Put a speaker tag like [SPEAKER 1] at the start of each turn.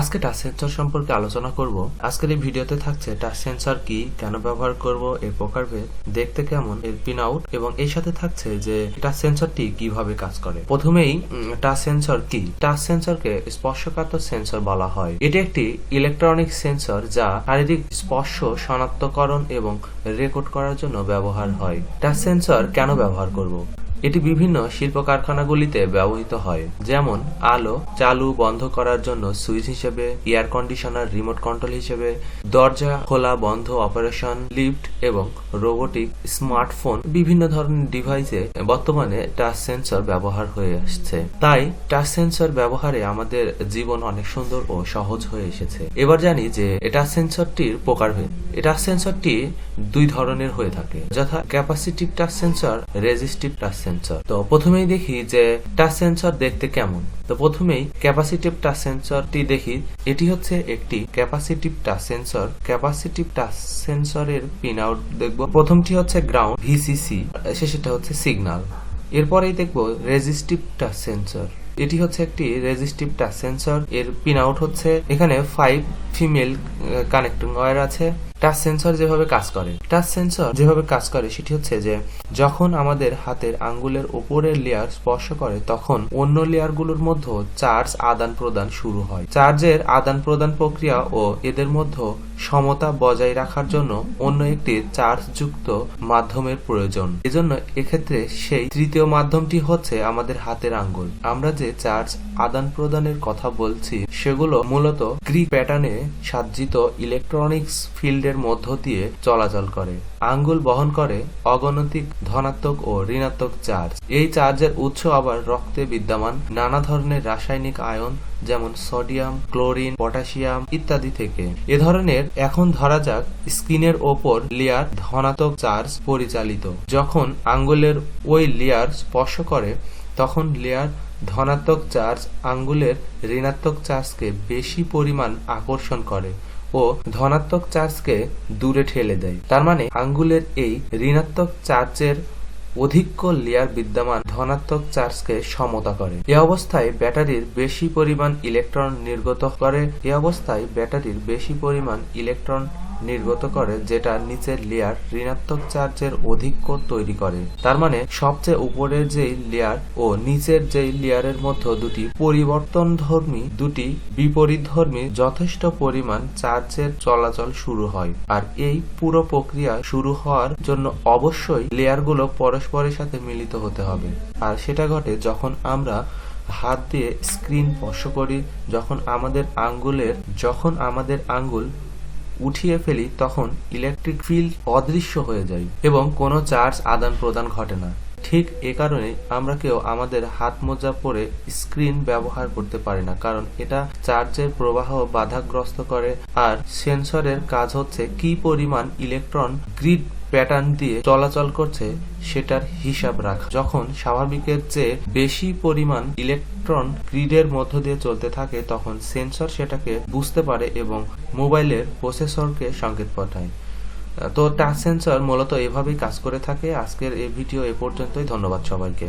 [SPEAKER 1] আজকে touch sensor সম্পর্কে আলোচনা করব। আজকের এই ভিডিওতে থাকছে টাচ সেন্সর কি, কেন ব্যবহার করব, এর প্রকারভেদ, দেখতে কেমন, এর পিন আউট এবং এর সাথে থাকছে যে টাচ সেন্সরটি কিভাবে কাজ করে। প্রথমেই টাচ সেন্সর কি? টাচ সেন্সরকে স্পর্শকাতর সেন্সর বলা হয়। এটি একটি ইলেকট্রনিক সেন্সর যা শারীরিক স্পর্শ শনাক্তকরণ এবং রেকর্ড করার জন্য ব্যবহার হয়। টাচ সেন্সর কেন ব্যবহার করব? এটি বিভিন্ন শিল্প কারখানাগুলিতে ব্যবহৃত হয়, যেমন আলো চালু বন্ধ করার জন্য সুইচ হিসেবে, এয়ার কন্ডিশনার রিমোট কন্ট্রোল হিসেবে, দরজা খোলা বন্ধ অপারেশন, লিফট এবং রোবোটিক, স্মার্টফোন বিভিন্ন ধরনের ডিভাইসে বর্তমানে টাচ সেন্সর ব্যবহার হয়ে আসছে। তাই টাচ সেন্সর ব্যবহারে আমাদের জীবন অনেক সুন্দর ও সহজ হয়ে এসেছে। এবার জানি যে টাচ সেন্সরটির প্রকারভেদ। টাচ সেন্সরটি দুই ধরনের হয়ে থাকে, যথা capacitive touch sensor, resistive touch sensor. তো প্রথমেই দেখি যে টাচ সেন্সর দেখতে কেমন। তো প্রথমেই ক্যাপাসিটিভ টাচ সেন্সরটি দেখি। এটি হচ্ছে একটি capacitive touch sensor. Capacitive touch সেন্সরের পিন আউট দেখব। প্রথমটি হচ্ছে গ্রাউন্ড ভিসিসি, শেষেরটা হচ্ছে সিগন্যাল। এরপরেই দেখব রেজিস্টিভ টাচ সেন্সর। এটি হচ্ছে একটি রেজিস্টিভ টাচ সেন্সর। এর পিন আউট হচ্ছে এখানে 5 ফিমেল কানেক্টিং ওয়্যার আছে। টাচ সেন্সর যেভাবে কাজ করে সেটি হচ্ছে যে যখন আমাদের হাতের আঙ্গুলের উপরের লেয়ার স্পর্শ করে তখন অন্য লেয়ারগুলোর মধ্যে চার্জ আদান প্রদান শুরু হয়। চার্জের আদান প্রদান প্রক্রিয়া ও এদের মধ্যে সমতা বজায় রাখার জন্য অন্য একটি চার্জযুক্ত মাধ্যমের প্রয়োজন। এজন্য এক্ষেত্রে সেই তৃতীয় মাধ্যমটি হচ্ছে আমাদের হাতের আঙ্গুল। আমরা যে চার্জ আদান প্রদানের কথা বলছি সেগুলো মূলত গ্রিক প্যাটার্নে সাজ্জিত ইলেকট্রনিক্স ফিল্ডের মধ্য দিয়ে চলাচল করে। আঙ্গুল বহন করে অগণতিক ধনাত্মক ও ঋণাত্মক চার্জ। এই চার্জের উৎস আবার রক্তে বিদ্যমান নানা ধরনের রাসায়নিক আয়ন, যেমন সোডিয়াম, ক্লোরিন, পটাশিয়াম ইত্যাদি থেকে। এ ধরনের এখন ধরা যাক স্কিনের ওপর লেয়ার ধনাত্মক চার্জ পরিচালিত। যখন আঙ্গুলের ওই লেয়ার স্পর্শ করে তখন লেয়ার ধনাত্মক চার্জ আঙ্গুলের ঋণাত্মক চার্জকে বেশি পরিমাণ আকর্ষণ করে ও ধনাত্মক চার্জকে দূরে ঠেলে দেয়। তার মানে আঙ্গুলের এই ঋণাত্মক চার্জের অধিক্য লেয়ার বিদ্যমান ধনাত্মক চার্জকে সমতা করে। এ অবস্থায় ব্যাটারির বেশি পরিমাণ ইলেকট্রন নির্গত করে যেটা নিচের লেয়ার ঋণাত্মক চার্জের অধিক্য তৈরি করে। তার মানে সবচেয়ে উপরের যেই লেয়ার ও নিচের যেই লেয়ারের মধ্যে দুটি বিপরীতধর্মী যথেষ্ট পরিমাণ চার্জের চলাচল শুরু হয়। আর এই পুরো প্রক্রিয়া শুরু হওয়ার জন্য অবশ্যই লেয়ারগুলো পরস্পরের সাথে মিলিত হতে হবে। আর সেটা ঘটে যখন আমরা হাত দিয়ে স্ক্রিন স্পর্শ করি, যখন আমাদের আঙ্গুল উঠিয়ে ফেলি তখন ইলেকট্রিক ফিল্ড অদৃশ্য হয়ে যায় এবং কোনো চার্জ আদান প্রদান ঘটে না। ঠিক এ কারণে আমরা কেউ আমাদের হাত মোজা পরে স্ক্রিন ব্যবহার করতে পারি না, কারণ এটা চার্জের প্রবাহ বাধাগ্রস্ত করে। আর সেন্সরের কাজ হচ্ছে কি পরিমাণ ইলেকট্রন গ্রিড প্যাটার্ন দিয়ে চলাচল করছে সেটার হিসাব রাখা। যখন স্বাভাবিকের চেয়ে বেশি পরিমাণ ইলেকট্রন গ্রিডের মধ্য দিয়ে চলতে থাকে তখন সেন্সর সেটাকে বুঝতে পারে এবং মোবাইলের প্রসেসরকে সংকেত পাঠায়। তো টাচ সেন্সর মূলত এভাবেই কাজ করে থাকে। আজকের এই ভিডিও এ পর্যন্তই। ধন্যবাদ সবাইকে।